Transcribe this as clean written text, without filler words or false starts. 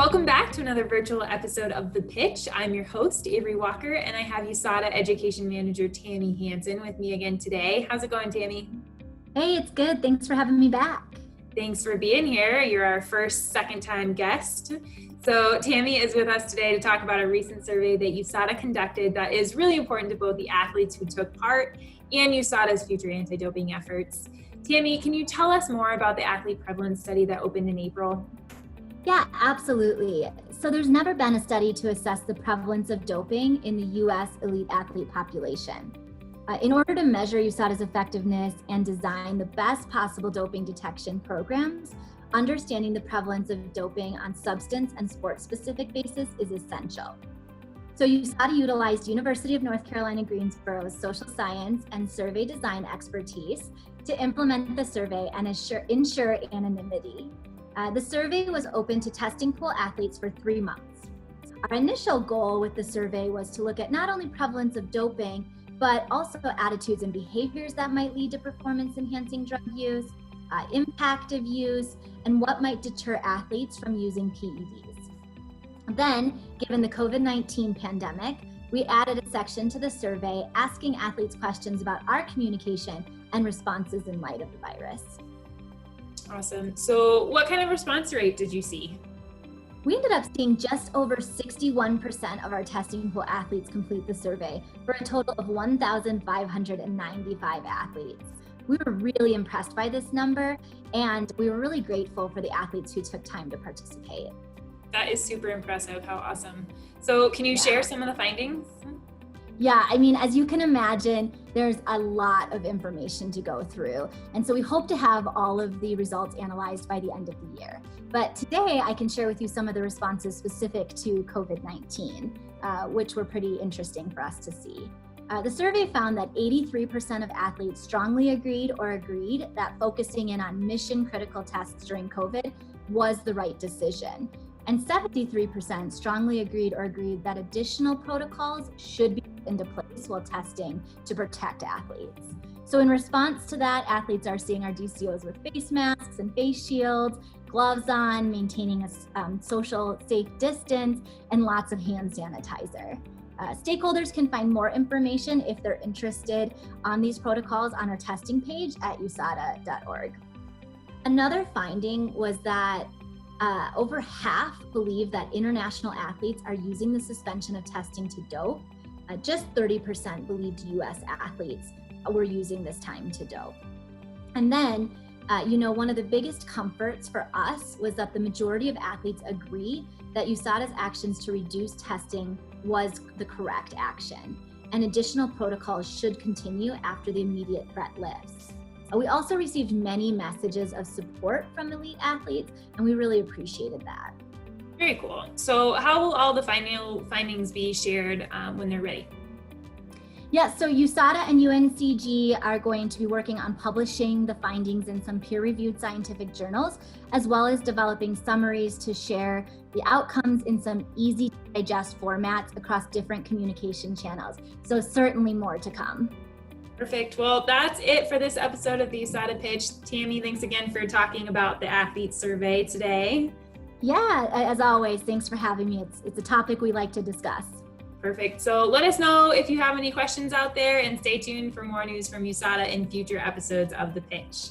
Welcome back to another virtual episode of The Pitch. I'm your host, Avery Walker, and I have USADA Education Manager Tammy Hanson with me again today. How's it going, Tammy? Hey, it's good. Thanks for having me back. Thanks for being here. You're our first second-time guest. So Tammy is with us today to talk about a recent survey that USADA conducted that is really important to both the athletes who took part and USADA's future anti-doping efforts. Tammy, can you tell us more about the athlete prevalence study that opened in April? Yeah, absolutely. So there's never been a study to assess the prevalence of doping in the U.S. elite athlete population. In order to measure USADA's effectiveness and design the best possible doping detection programs, understanding the prevalence of doping on substance and sport-specific basis is essential. So USADA utilized University of North Carolina Greensboro's social science and survey design expertise to implement the survey and ensure anonymity. The survey was open to testing pool athletes for 3 months. Our initial goal with the survey was to look at not only prevalence of doping, but also attitudes and behaviors that might lead to performance-enhancing drug use, impact of use, and what might deter athletes from using PEDs. Then, given the COVID-19 pandemic, we added a section to the survey asking athletes questions about our communication and responses in light of the virus. Awesome. So what kind of response rate did you see? We ended up seeing just over 61% of our testing pool athletes complete the survey for a total of 1,595 athletes. We were really impressed by this number, and we were really grateful for the athletes who took time to participate. That is super impressive. How awesome. So can you share some of the findings? Yeah, I mean, as you can imagine, there's a lot of information to go through. And so we hope to have all of the results analyzed by the end of the year. But today I can share with you some of the responses specific to COVID-19, which were pretty interesting for us to see. The survey found that 83% of athletes strongly agreed that focusing in on mission critical tests during COVID was the right decision. And 73% strongly agreed that additional protocols should be put into place while testing to protect athletes. So in response to that, athletes are seeing our DCOs with face masks and face shields, gloves on, maintaining a social safe distance, and lots of hand sanitizer. Stakeholders can find more information if they're interested on these protocols on our testing page at USADA.org. Another finding was that over half believe that international athletes are using the suspension of testing to dope. Just 30% believed US athletes were using this time to dope. And then, one of the biggest comforts for us was that the majority of athletes agree that USADA's actions to reduce testing was the correct action, and additional protocols should continue after the immediate threat lifts. We also received many messages of support from elite athletes, and we really appreciated that. Very cool. So how will all the final findings be shared when they're ready? Yeah, so USADA and UNCG are going to be working on publishing the findings in some peer-reviewed scientific journals, as well as developing summaries to share the outcomes in some easy-to-digest formats across different communication channels. So certainly more to come. Perfect. Well, that's it for this episode of the USADA Pitch. Tammy, thanks again for talking about the athlete survey today. Yeah, as always, thanks for having me. It's a topic we like to discuss. Perfect. So let us know if you have any questions out there, and stay tuned for more news from USADA in future episodes of The Pitch.